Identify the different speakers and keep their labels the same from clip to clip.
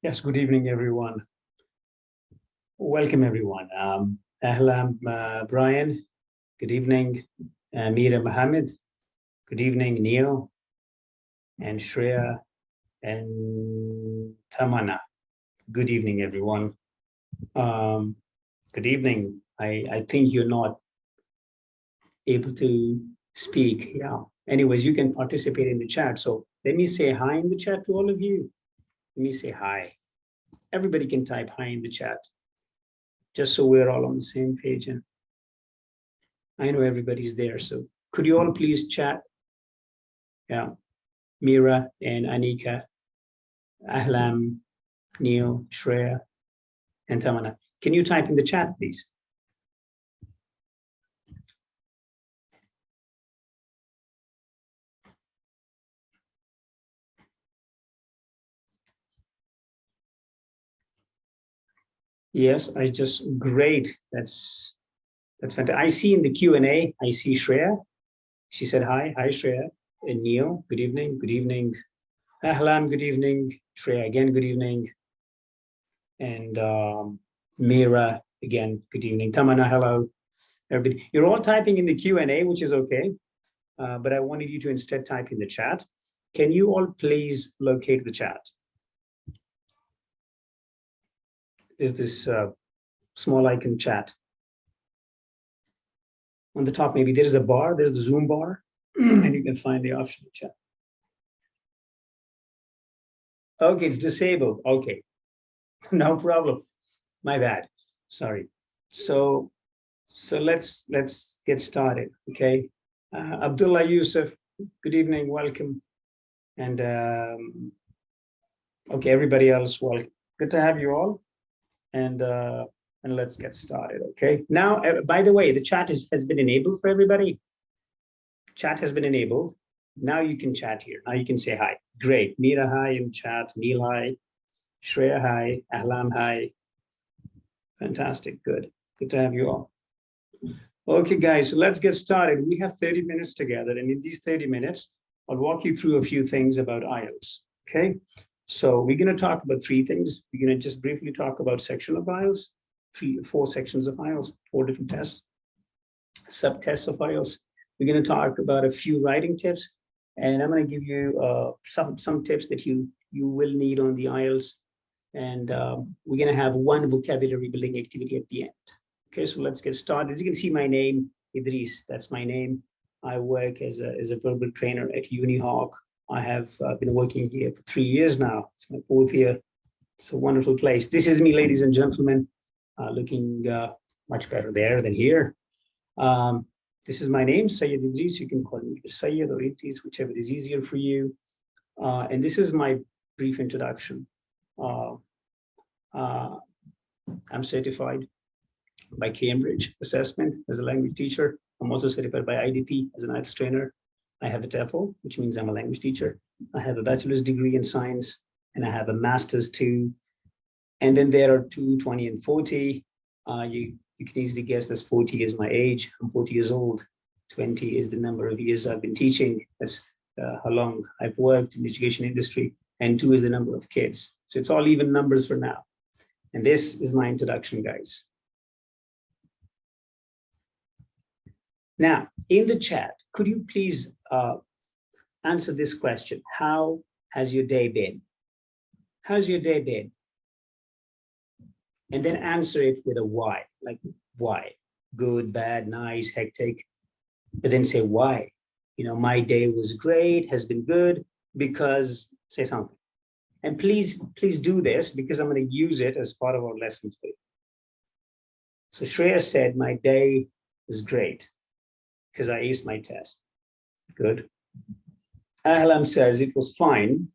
Speaker 1: Yes, good evening, everyone. Welcome, everyone. Ahlam, Brian, good evening. Mira Mohammed, good evening. Neil and Shreya and Tamana, good evening, everyone. Good evening. I think you're not able to speak. Yeah. Anyways, you can participate in the chat. So let me say hi in the chat to all of you. Let me say hi. Everybody can type hi in the chat, just so we're all on the same page. And I know everybody's there. So could you all please chat? Yeah. Mira and Anika, Ahlam, Neil, Shreya, and Tamana. Can you type in the chat, please? Yes, great. That's fantastic. I see in the Q&A, I see Shreya. She said hi. Hi, Shreya. And Neil, good evening. Good evening. Ahlam, good evening. Shreya, again, good evening. And Mira, again, good evening. Tamana, hello. Everybody, you're all typing in the Q&A, which is okay. But I wanted you to instead type in the chat. Can you all please locate the chat? There's this small icon chat. On the top, maybe there is a bar, there's the Zoom bar, and you can find the option to chat. Okay, it's disabled. Okay, no problem. My bad. Sorry. So let's get started. Okay, Abdullah Yusuf, good evening, welcome, and okay, everybody else, welcome. Good to have you all, and let's get started. Okay. Now, by the way, the chat has been enabled for everybody. Chat has been enabled. Now you can chat here. Now you can say hi. Great. Mira, hi in chat. Neil, hi. Shreya, hi. Ahlam, hi. Fantastic. Good. Good to have you all. Okay, guys, so let's get started. We have 30 minutes together, and in these 30 minutes, I'll walk you through a few things about IELTS. Okay. So we're going to talk about three things. We're going to just briefly talk about section of IELTS, 4 sections of IELTS, 4 different tests, sub-tests of IELTS. We're going to talk about a few writing tips, and I'm going to give you some tips that you will need on the IELTS. And we're going to have one vocabulary building activity at the end. Okay, so let's get started. As you can see, my name, Idrees, that's my name. I work as a verbal trainer at UniHawk. I have been working here for 3 years now. It's my 4th year. It's a wonderful place. This is me, ladies and gentlemen, looking much better there than here. This is my name, Syed Idrees. You can call me either Syed or Idrees, whichever is easier for you. And this is my brief introduction. I'm certified by Cambridge Assessment as a language teacher. I'm also certified by IDP as an IELTS trainer. I have a TOEFL, which means I'm a language teacher. I have a bachelor's degree in science, and I have a master's too. And then there are 2, 20, and 40. You can easily guess that 40 is my age. I'm 40 years old. 20 is the number of years I've been teaching. That's how long I've worked in the education industry. And 2 is the number of kids. So it's all even numbers for now. And this is my introduction, guys. Now, in the chat, could you please answer this question? How has your day been? How's your day been? And then answer it with a why, like why? Good, bad, nice, hectic. But then say why. You know, my day was great, has been good, because say something. And please do this, because I'm going to use it as part of our lesson today. So Shreya said, my day was great because I aced my test. Good. Ahlam says it was fine.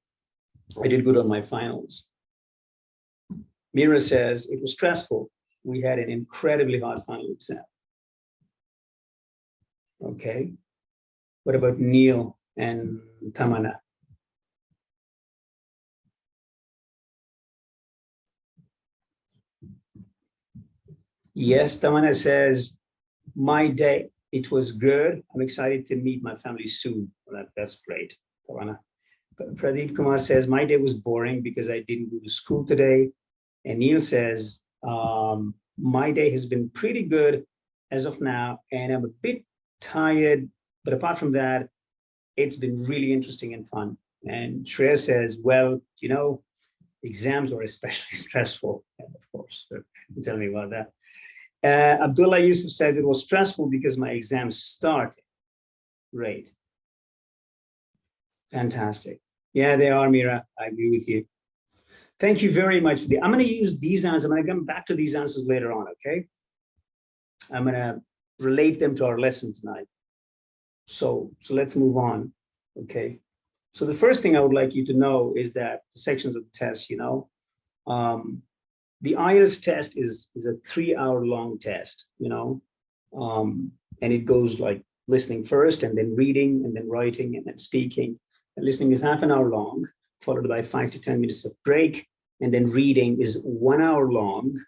Speaker 1: I did good on my finals. Mira says it was stressful. We had an incredibly hard final exam. Okay. What about Neil and Tamana? Yes, Tamana says, my day, it was good. I'm excited to meet my family soon. Well, that's great, Tamana. Pradeep Kumar says, my day was boring because I didn't go to school today. And Neil says, my day has been pretty good as of now, and I'm a bit tired. But apart from that, it's been really interesting and fun. And Shreya says, well, you know, exams are especially stressful. And of course, so tell me about that. Abdullah Yusuf says it was stressful because my exams started. Great. Fantastic. Yeah, they are, Mira. I agree with you. Thank you very much. I'm going to use these answers. I'm going to come back to these answers later on, okay? I'm going to relate them to our lesson tonight. So let's move on, okay? So the first thing I would like you to know is that the sections of the test, you know, the IELTS test is a 3-hour long test, you know, and it goes like listening first and then reading and then writing and then speaking. And listening is half an hour long, followed by 5 to 10 minutes of break. And then reading is 1 hour long.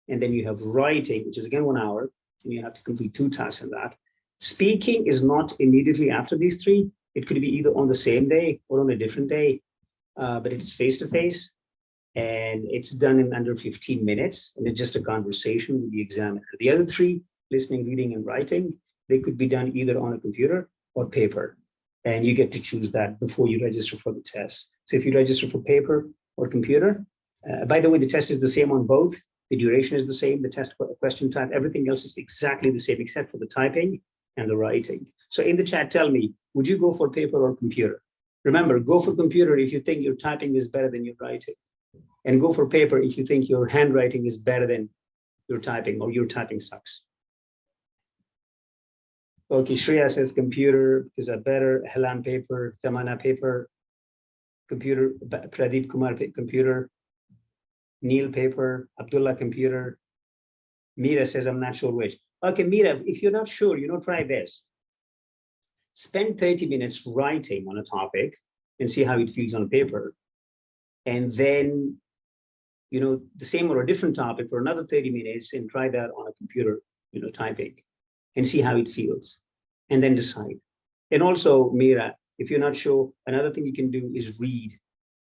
Speaker 1: And then you have writing, which is again 1 hour, and you have to complete 2 tasks in that. Speaking is not immediately after these 3. It could be either on the same day or on a different day, but it's face-to-face, and it's done in under 15 minutes, and it's just a conversation with the examiner. The other 3, listening, reading, and writing, they could be done either on a computer or paper, and you get to choose that before you register for the test. So if you register for paper or computer, by the way, the test is the same on both. The duration is the same, the test question type, everything else is exactly the same except for the typing and the writing. So in the chat, tell me, would you go for paper or computer? Remember, go for computer if you think your typing is better than your writing. And go for paper if you think your handwriting is better than your typing or your typing sucks. Okay, Shreya says computer because are better. Helan paper, Tamana paper, computer, Pradeep Kumar computer, Neil paper, Abdullah computer. Mira says, I'm not sure which. Okay, Mira, if you're not sure, you know, try this. Spend 30 minutes writing on a topic and see how it feels on paper. And then, you know, the same or a different topic for another 30 minutes and try that on a computer, you know, typing and see how it feels and then decide. And also, Mira, if you're not sure, another thing you can do is read.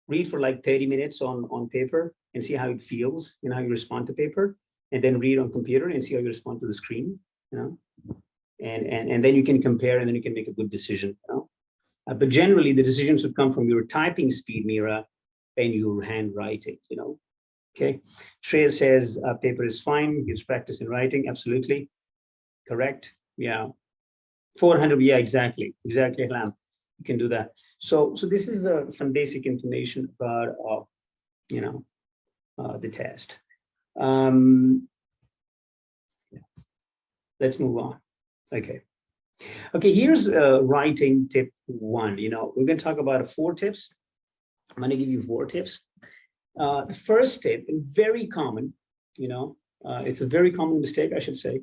Speaker 1: Read for like 30 minutes on paper and see how it feels, you know, how you respond to paper, and then read on computer and see how you respond to the screen, you know, and then you can compare and then you can make a good decision, you know. But generally, the decisions should come from your typing speed, Mira, and your handwriting, you know. Okay. Shreya says paper is fine, gives practice in writing. Absolutely. Correct. Yeah. 400. Yeah, exactly. Exactly, Lam. You can do that. So this is some basic information about, you know, the test. Yeah. Let's move on. Okay. Okay, here's writing tip 1. You know, we're going to talk about 4 tips. I'm going to give you 4 tips. The first tip, very common, you know, it's a very common mistake, I should say.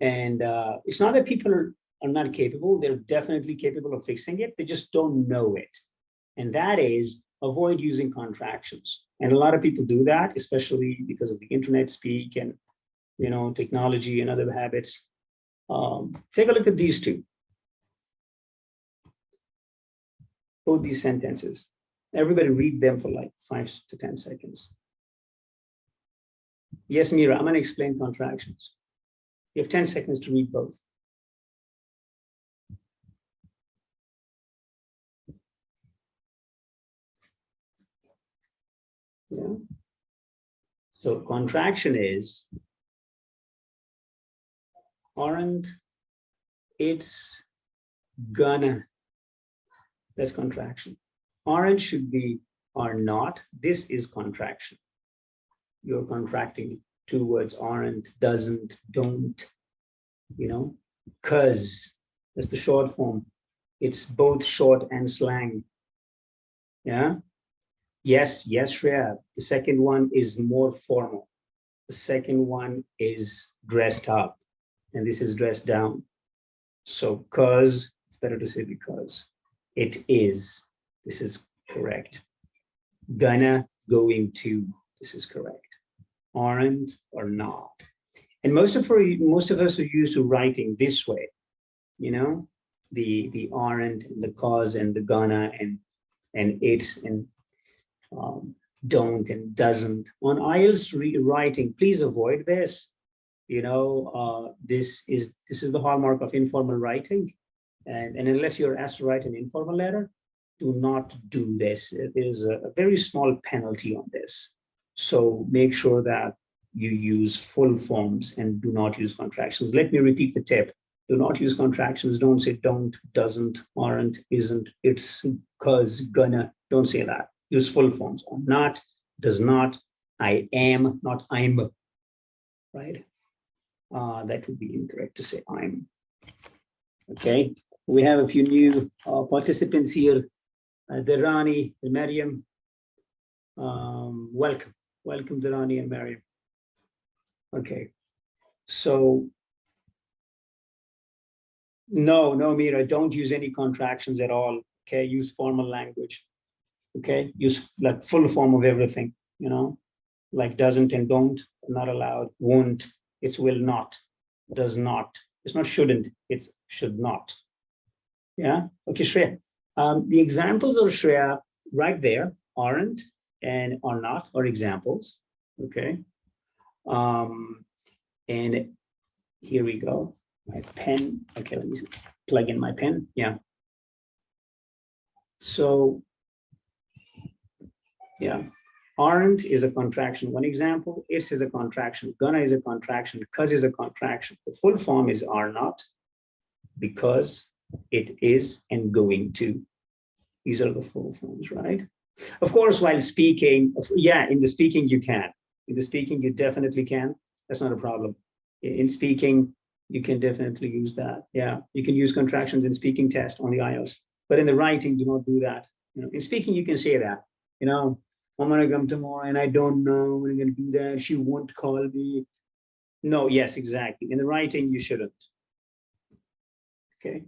Speaker 1: And it's not that people are not capable. They're definitely capable of fixing it. They just don't know it. And that is avoid using contractions. And a lot of people do that, especially because of the internet speak and, you know, technology and other habits. Take a look at these 2. Both these sentences. Everybody read them for like 5 to 10 seconds. Yes, Mira, I'm going to explain contractions. You have 10 seconds to read both. Yeah. So contraction is aren't, it's gonna. That's contraction. Aren't should be are not. This is contraction. You're contracting 2 words, aren't, doesn't, don't, you know, cause. That's the short form. It's both short and slang. Yeah. Yes, yes, Shreya. The second one is more formal. The second one is dressed up, and this is dressed down. So, cause, it's better to say because. It is. This is correct. Gonna, going to. This is correct. Aren't or not. And most of us are used to writing this way, you know, the aren't, and the cause, and the gonna, and and it's and don't and doesn't. On IELTS writing, please avoid this. This is the hallmark of informal writing. And unless you're asked to write an informal letter, do not do this. There's a very small penalty on this. So make sure that you use full forms and do not use contractions. Let me repeat the tip. Do not use contractions. Don't say don't, doesn't, aren't, isn't, it's, cause, gonna. Don't say that. Use full forms. Not, does not, I am, not I'm, right? That would be incorrect to say I'm. Okay, we have a few new participants here. Dharani and Mariam. Welcome, Dharani and Mariam. Okay, so no, Mira, don't use any contractions at all. Okay, use formal language. Okay, use like full form of everything, like doesn't and don't, not allowed, won't, it's will not, does not. It's not shouldn't, it's should not. Yeah, okay, Shreya. The examples of Shreya right there, aren't and are not, are examples. Okay. And here we go. My pen. Okay, let me plug in my pen. Yeah. So, yeah, aren't is a contraction. One example, it's is a contraction, gonna is a contraction, cause is a contraction. The full form is are not, because, it is, and going to. These are the full forms, right? Of course, while speaking, yeah, in the speaking you can. In the speaking, you definitely can. That's not a problem. In speaking, you can definitely use that. Yeah, you can use contractions in speaking test on the IELTS, but in the writing, do not do that. In speaking, you can say that. I'm gonna come tomorrow and I don't know when I'm gonna do that. She won't call me. No, yes, exactly. In the writing, you shouldn't. Okay.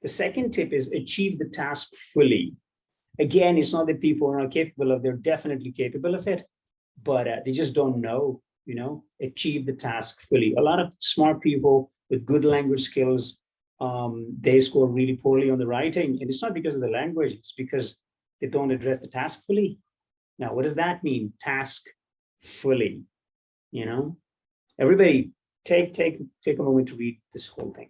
Speaker 1: The second tip is achieve the task fully. Again, it's not that people are not capable of, they're definitely capable of it, but they just don't know, achieve the task fully. A lot of smart people with good language skills, they score really poorly on the writing. And it's not because of the language, it's because they don't address the task fully. Now, what does that mean? Task fully, Everybody take a moment to read this whole thing.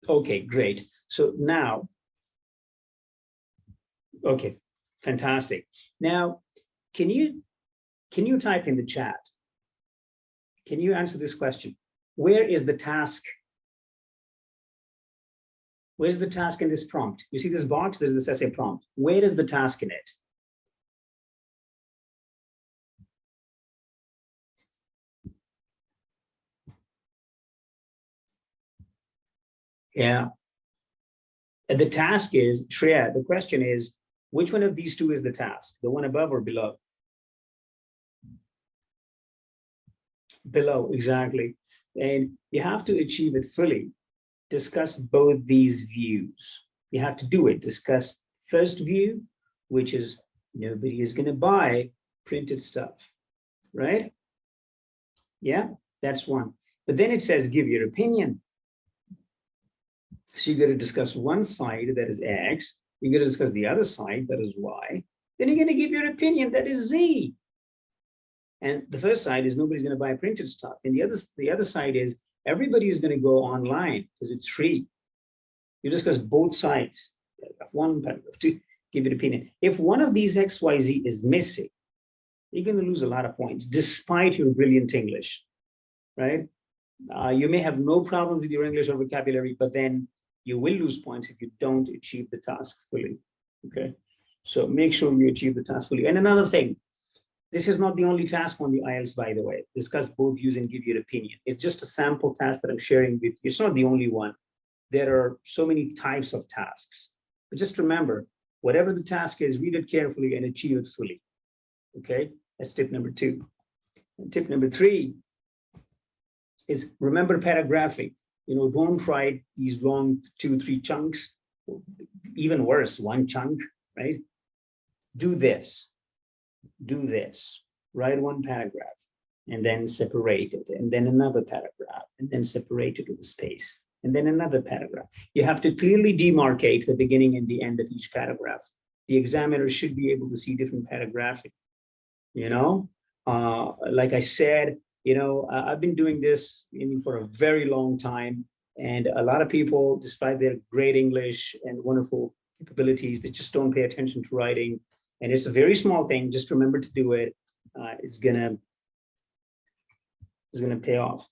Speaker 1: Okay, great. So now, okay, fantastic. Now, can you type in the chat? Can you answer this question? Where is the task? Where's the task in this prompt? You see this box? There's this essay prompt. Where is the task in it? Yeah. And the task is, Shreya, the question is, which one of these two is the task? The one above or below? Below, exactly. And you have to achieve it fully. Discuss both these views. You have to do it. Discuss first view, which is nobody is going to buy printed stuff, right? Yeah, that's one. But then it says give your opinion. So you got to discuss one side, that is X. You got to discuss the other side, that is Y. Then you're going to give your opinion, that is Z. And the first side is nobody's going to buy printed stuff. And the other side is everybody is going to go online because it's free. You discuss both sides. Paragraph 1, paragraph 2, give your opinion. If one of these X, Y, Z is missing, you're going to lose a lot of points despite your brilliant English, right? You may have no problems with your English or vocabulary, but then you will lose points if you don't achieve the task fully, okay? So make sure you achieve the task fully. And another thing, this is not the only task on the IELTS, by the way. Discuss both views and give your opinion. It's just a sample task that I'm sharing with you. It's not the only one. There are so many types of tasks. But just remember, whatever the task is, read it carefully and achieve it fully, okay? That's tip number 2. And tip number 3 is remember paragraphing. Don't write these long 2-3 chunks. even worse, one chunk, right? Do this, write one paragraph, and then separate it, and then another paragraph, and then separate it with a space, and then another paragraph. You have to clearly demarcate the beginning and the end of each paragraph. The examiner should be able to see different paragraphing, you know? Like I said, I've been doing this for a very long time, and a lot of people, despite their great English and wonderful capabilities, they just don't pay attention to writing. And it's a very small thing. Just remember to do it. It's gonna pay off.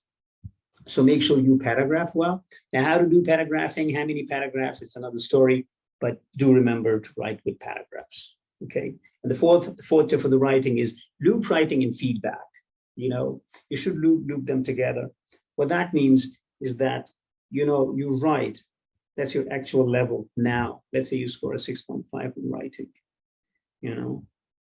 Speaker 1: So make sure you paragraph well. Now, how to do paragraphing, how many paragraphs, it's another story, but do remember to write with paragraphs, okay? And the fourth tip for the writing is loop writing and feedback. You should loop them together. What that means is that, you write, that's your actual level now. Let's say you score a 6.5 in writing,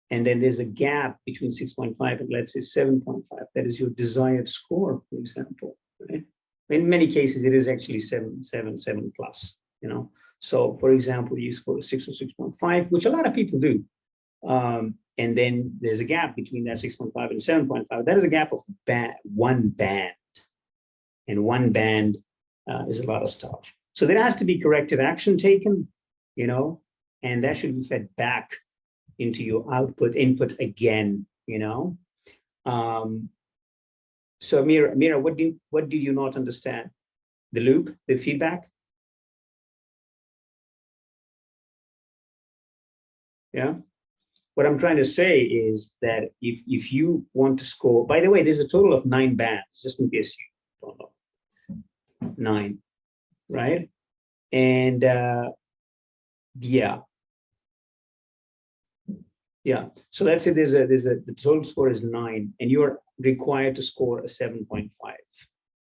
Speaker 1: and then there's a gap between 6.5 and let's say 7.5. That is your desired score, for example, right? In many cases, it is actually 7 plus, So for example, you score a 6 or 6.5, which a lot of people do. And then there's a gap between that 6.5 and 7.5. That is a gap of one band. And one band is a lot of stuff. So there has to be corrective action taken, and that should be fed back into your input again, So Mira, what did you not understand? The loop, the feedback? Yeah. What I'm trying to say is that if you want to score, by the way, there's a total of 9 bands, just in case you don't know. 9, right? And yeah. So let's say the total score is 9, and you're required to score a 7.5,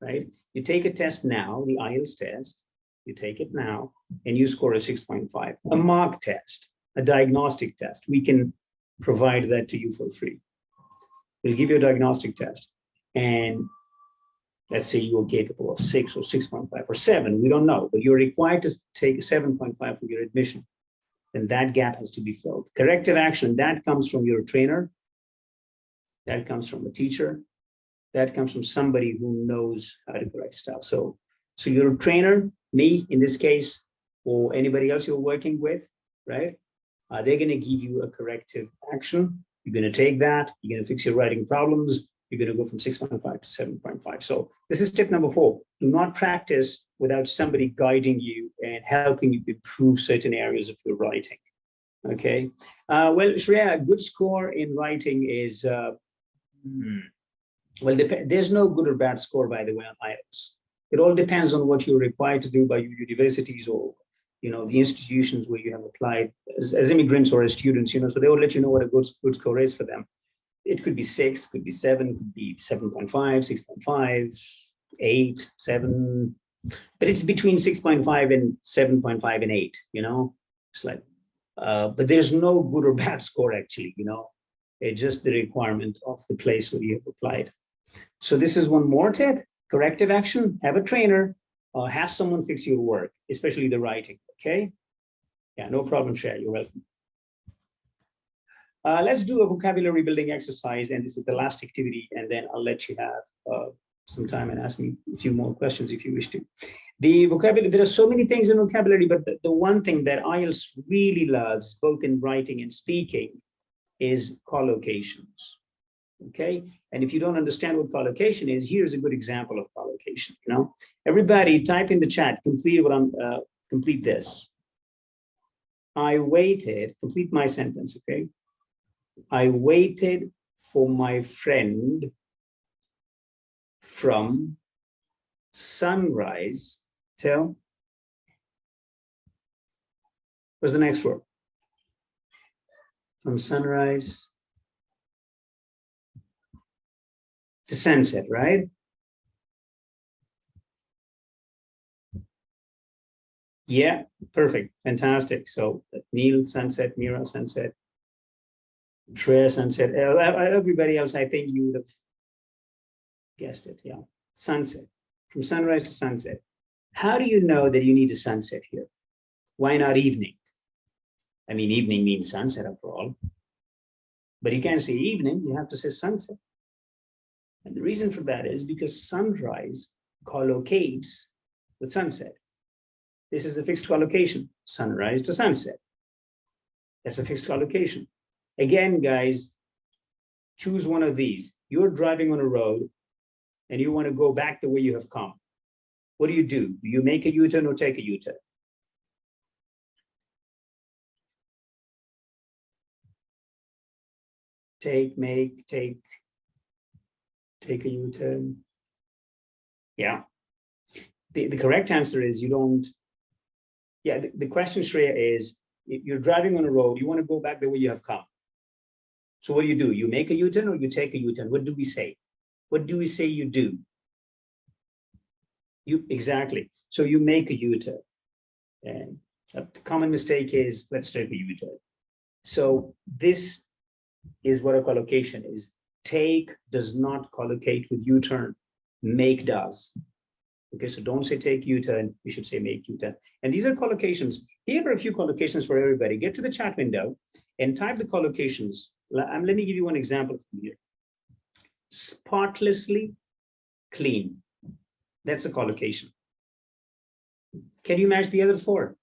Speaker 1: right? You take a test now, the IELTS test, you take it now, and you score a 6.5. A mock test, a diagnostic test, we can provide that to you for free. We'll give you a diagnostic test, and let's say you are capable of 6 or 6.5 or 7, we don't know, but you're required to take a 7.5 for your admission. Then that gap has to be filled. Corrective action, that comes from your trainer, that comes from a teacher, that comes from somebody who knows how to correct stuff. So your trainer, me in this case, or anybody else you're working with, right? They're going to give you a corrective action. You're going to take that, you're going to fix your writing problems, you're going to go from 6.5 to 7.5. So this is tip number 4. Do not practice without somebody guiding you and helping you improve certain areas of your writing. Okay. Well, Shreya, a good score in writing is, there's no good or bad score, by the way, on IELTS. It all depends on what you're required to do by your universities or, the institutions where you have applied as immigrants or as students, so they will let you know what a good score is for them. It could be 6, could be 7, could be 7.5, 6.5, 8, 7, but it's between 6.5 and 7.5 and 8, it's like, but there's no good or bad score actually, it's just the requirement of the place where you have applied. So this is one more tip, corrective action, have a trainer, have someone fix your work, especially the writing, okay? Yeah, no problem, Shreya, you're welcome. Let's do a vocabulary building exercise, and this is the last activity, and then I'll let you have some time and ask me a few more questions if you wish to. The vocabulary, there are so many things in vocabulary, but the one thing that IELTS really loves, both in writing and speaking, is collocations, okay? And if you don't understand what collocation is, here's a good example of collocation, Everybody type in the chat, complete this. I waited, complete my sentence, okay? I waited for my friend from sunrise till, what's the next word? From sunrise to sunset, right? Yeah, perfect, fantastic. So Neil, sunset, Mira, sunset, Shreya, sunset, everybody else, I think you would have guessed it, yeah. Sunset, from sunrise to sunset. How do you know that you need a sunset here? Why not evening? I mean, evening means sunset after all. But you can't say evening, you have to say sunset. And the reason for that is because sunrise collocates with sunset. This is a fixed collocation, sunrise to sunset. That's a fixed collocation. Again, guys, choose one of these. You're driving on a road and you want to go back the way you have come. What do? Do you make a U-turn or take a U-turn? Take a U-turn. Yeah. The correct answer is you don't. Yeah, the question, Shreya, is you're driving on a road, you want to go back the way you have come. So what do? You make a U-turn or you take a U-turn? What do we say? What do we say you do? Exactly. So you make a U-turn. And a common mistake is, let's take a U-turn. So this is what a collocation is. Take does not collocate with U-turn. Make does. Okay, so don't say take U-turn, you should say make U-turn. And these are collocations. Here are a few collocations for everybody. Get to the chat window and type the collocations. Let me give you one example from here. Spotlessly clean. That's a collocation. Can you match the other four?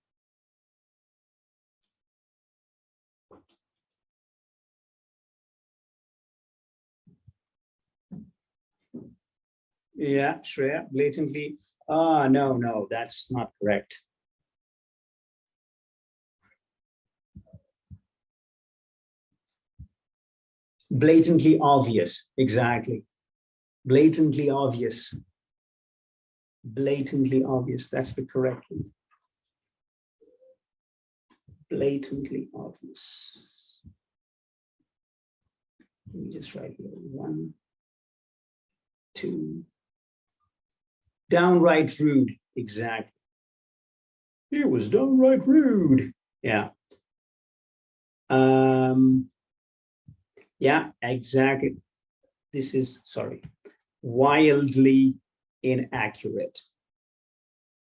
Speaker 1: Yeah, Shreya, blatantly. No, that's not correct. Blatantly obvious, exactly. Blatantly obvious. Blatantly obvious, that's the correct one. Blatantly obvious. Let me just write here, 1, 2. Downright rude, exactly. It was downright rude. Yeah. Yeah, exactly. This is, sorry, wildly inaccurate.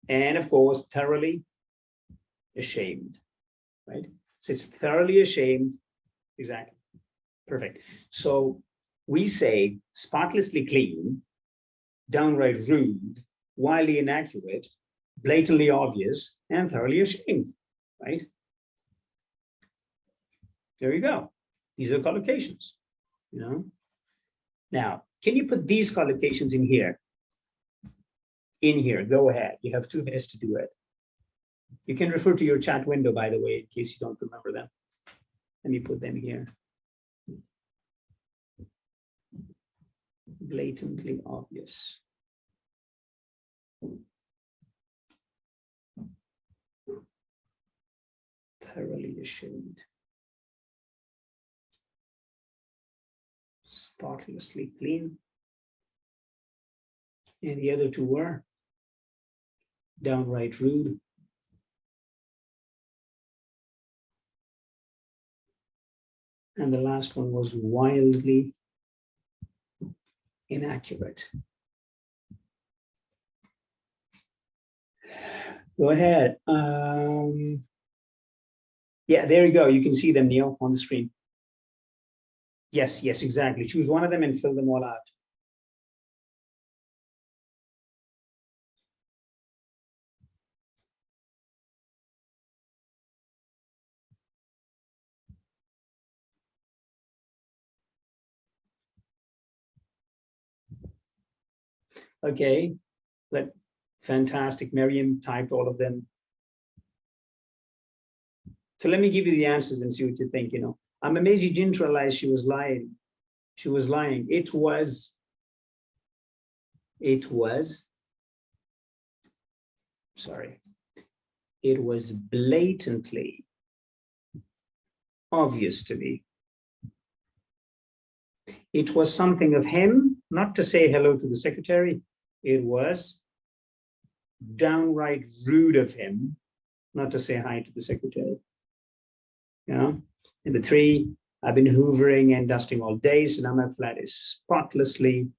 Speaker 1: And of course, thoroughly ashamed, right? So it's thoroughly ashamed, exactly. Perfect. So we say spotlessly clean, downright rude, wildly inaccurate, blatantly obvious, and thoroughly ashamed, right? There you go. These are collocations, you know. Now, can you put these collocations in here? In here, go ahead. You have 2 minutes to do it. You can refer to your chat window, by the way, in case you don't remember them. Let me put them here. Blatantly obvious. Thoroughly ashamed. Spotlessly clean. And the other 2 were downright rude. And the last one was wildly inaccurate. Go ahead. Yeah, there you go. You can see them, Neil, on the screen. Yes, exactly. Choose one of them and fill them all out. Okay, fantastic. Miriam typed all of them. So let me give you the answers and see what you think. You know, I'm amazed you didn't realize she was lying. She was lying. It was, sorry, it was blatantly obvious to me. It was something of him not to say hello to the secretary. It was downright rude of him not to say hi to the secretary. You know, and the 3, I've been hoovering and dusting all day, so now my flat is spotlessly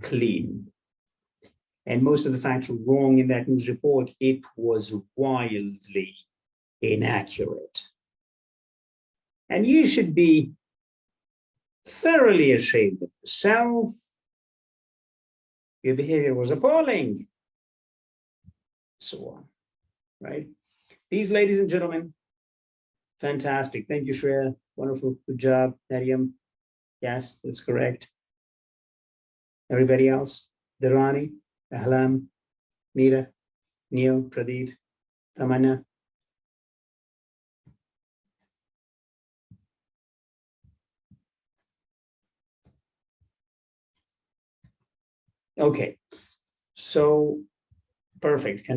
Speaker 1: clean. And most of the facts were wrong in that news report. It was wildly inaccurate. And you should be thoroughly ashamed of yourself. Your behavior was appalling. So on, right? These, ladies and gentlemen, fantastic. Thank you, Shreya. Wonderful. Good job, Mariam. Yes, that's correct. Everybody else? Dharani, Ahlam, Meera, Neil, Pradeep, Tamanna. Okay, so perfect.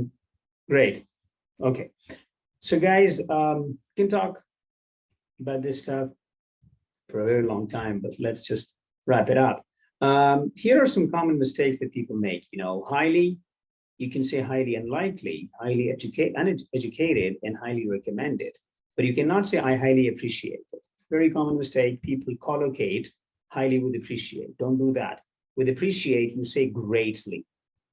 Speaker 1: Great. Okay, so guys, can talk about this stuff for a very long time, but let's just wrap it up. Here are some common mistakes that people make. You know, highly, you can say highly unlikely, highly uneducated, and highly recommended. But you cannot say I highly appreciate it. It's a very common mistake. People collocate highly with appreciate. Don't do that. With appreciate, you say greatly.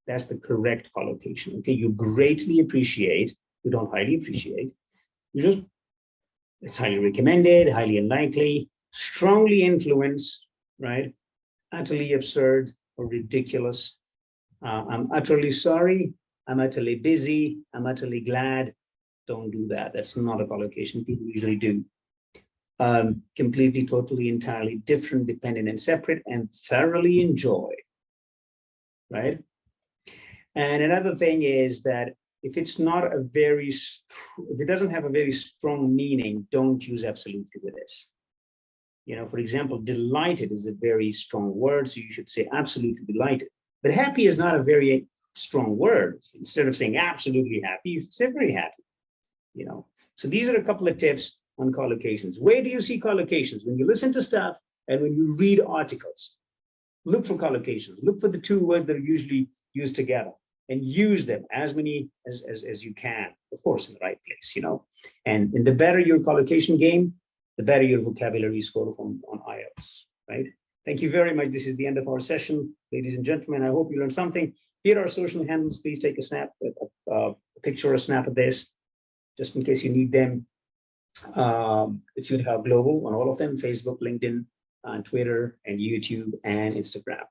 Speaker 1: That's the correct collocation. Okay, you greatly appreciate. You don't highly appreciate. You just, it's highly recommended, highly unlikely, strongly influenced, right? Utterly absurd or ridiculous. I'm utterly sorry. I'm utterly busy. I'm utterly glad. Don't do that. That's not a collocation people usually do. Completely, totally, entirely different, dependent, and separate, and thoroughly enjoy, right? And another thing is that if it's not a very, if it doesn't have a very strong meaning, don't use absolutely with this. You know, for example, delighted is a very strong word, so you should say absolutely delighted. But happy is not a very strong word. Instead of saying absolutely happy, you should say very happy. You know, so these are a couple of tips on collocations. Where do you see collocations? When you listen to stuff and when you read articles, look for collocations. Look for the two words that are usually used together and use them as many as you can, of course, in the right place, you know. And the better your collocation game, the better your vocabulary score on IELTS, right? Thank you very much. This is the end of our session, ladies and gentlemen. I hope you learned something. Here are social handles. Please take a snap, a picture or a snap of this, just in case you need them. It's UniHawk Global on all of them: Facebook, LinkedIn, Twitter, and YouTube, and Instagram.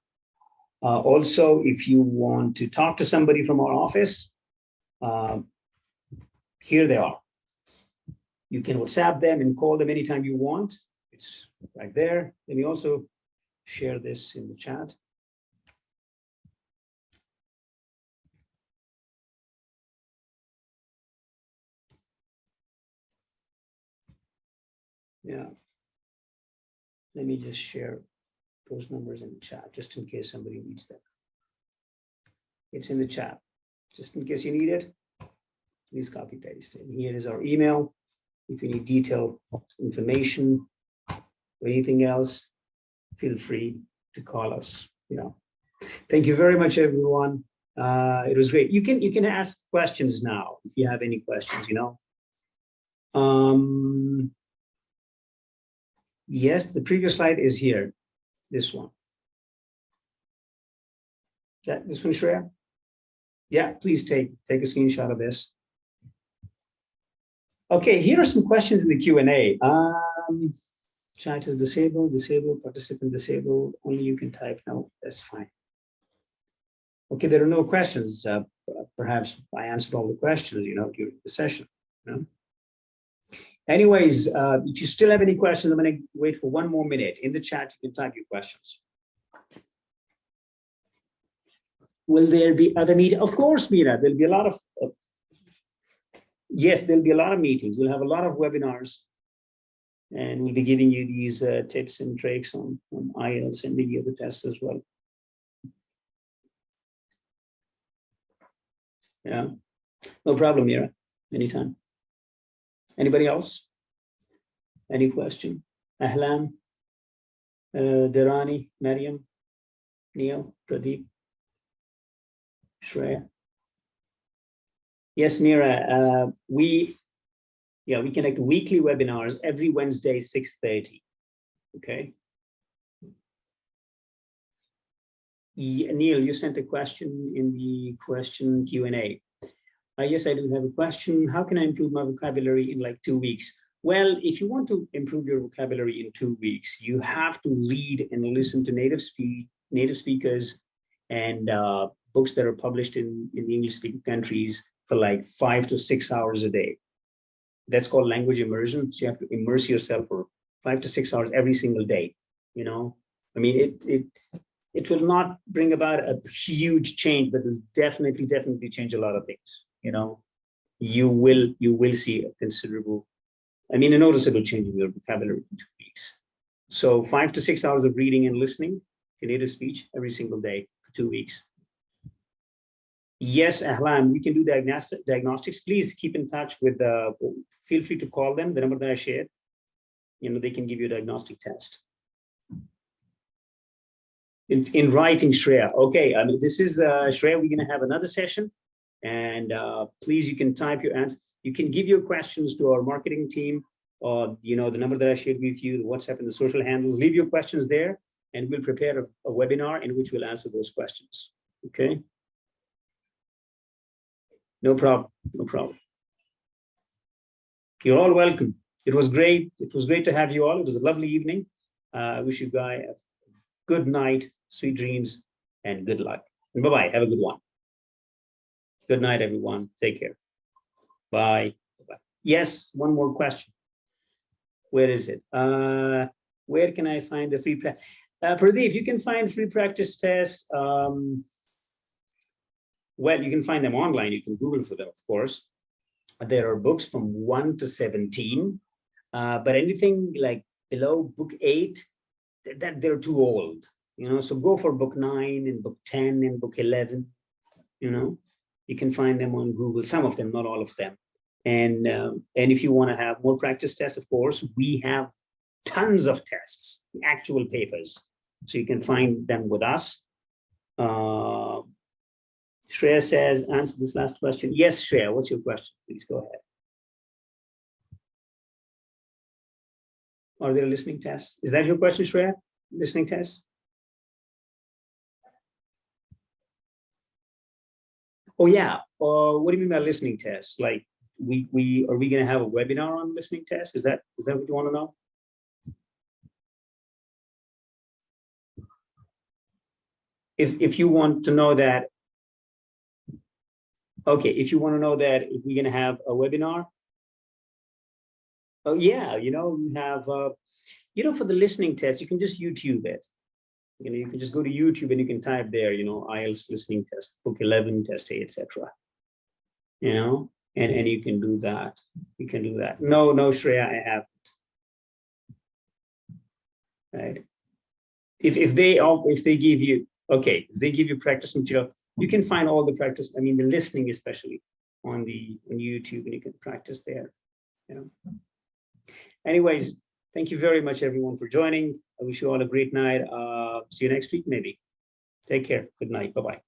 Speaker 1: Also, if you want to talk to somebody from our office, here they are. You can WhatsApp them and call them anytime you want. It's right there. Let me also share this in the chat. Yeah. Let me just share those numbers in the chat, just in case somebody needs them. It's in the chat. Just in case you need it, please copy paste. And here is our email. If you need detailed information or anything else, feel free to call us. You know. Thank you very much, everyone. It was great. You can ask questions now if you have any questions. You know. Yes, the previous slide is here. This one. This one, Shreya? Yeah, please take a screenshot of this. Okay, here are some questions in the Q&A. Chat is disabled, participant disabled, only you can type. No, that's fine. Okay, there are no questions. Perhaps I answered all the questions, you know, during the session. You know? Anyways, if you still have any questions, I'm going to wait for 1 more minute. In the chat, you can type your questions. Will there be other meetings? Of course, Meera, there'll be a lot of, yes, there'll be a lot of meetings. We'll have a lot of webinars, and we'll be giving you these tips and tricks on IELTS and the other tests as well. Yeah, no problem, Meera, anytime. Anybody else? Any question? Ahlan, Dharani, Mariam, Neil, Pradeep, Shreya. Yes, Meera, we connect weekly webinars every Wednesday, 6:30. Okay. Neil, you sent a question in the question Q&A. Yes, I do have a question. How can I improve my vocabulary in like 2 weeks? Well, if you want to improve your vocabulary in 2 weeks, you have to read and listen to native speakers and books that are published in the English-speaking countries for like 5 to 6 hours a day. That's called language immersion. So you have to immerse yourself for 5 to 6 hours every single day. You know, I mean, it will not bring about a huge change, but it will definitely change a lot of things. You know, you will see a considerable, I mean, a noticeable change in your vocabulary in 2 weeks. So 5 to 6 hours of reading and listening to native speech every single day for 2 weeks. Yes, Ahlan, we can do diagnostics. Please keep in touch with, feel free to call them, the number that I shared. You know, they can give you a diagnostic test. In writing, Shreya. Okay, I mean, this is, Shreya, we're gonna have another session. And please, you can type your answer. You can give your questions to our marketing team, or you know, the number that I shared with you, the WhatsApp and the social handles. Leave your questions there, and we'll prepare a webinar in which we'll answer those questions. Okay. No problem. No problem. You're all welcome. It was great. It was great to have you all. It was a lovely evening. I wish you guys a good night, sweet dreams, and good luck. And bye-bye. Have a good one. Good night, everyone. Take care. Bye. Bye. Yes, one more question. Where is it? Where can I find the free practice? Pradeep, you can find free practice tests. Well, you can find them online. You can Google for them, of course. There are books from 1 to 17, but anything like below book 8, that they're too old. You know, so go for book 9 and book 10 and book 11. You know, you can find them on Google. Some of them, not all of them. And if you want to have more practice tests, of course, we have tons of tests, actual papers. So you can find them with us. Shreya says, answer this last question. Yes, Shreya, what's your question? Please go ahead. Are there listening tests? Is that your question, Shreya? Listening tests? Oh yeah. What do you mean by listening tests? Like, are we going to have a webinar on listening tests? Is that what you want to know? If you want to know that, okay, if you want to know that if we're going to have a webinar, oh yeah, you know, you have, you know, for the listening test, you can just YouTube it. You know, you can just go to YouTube and you can type there, you know, IELTS listening test, book 11, test A, etc. You know, and you can do that. You can do that. No, Shreya, I haven't. Right. If they give you, okay, if they give you practice material, you can find all the practice, I mean, the listening especially on YouTube, and you can practice there. You know. Anyways, thank you very much, everyone, for joining. I wish you all a great night. See you next week, maybe. Take care. Good night. Bye-bye.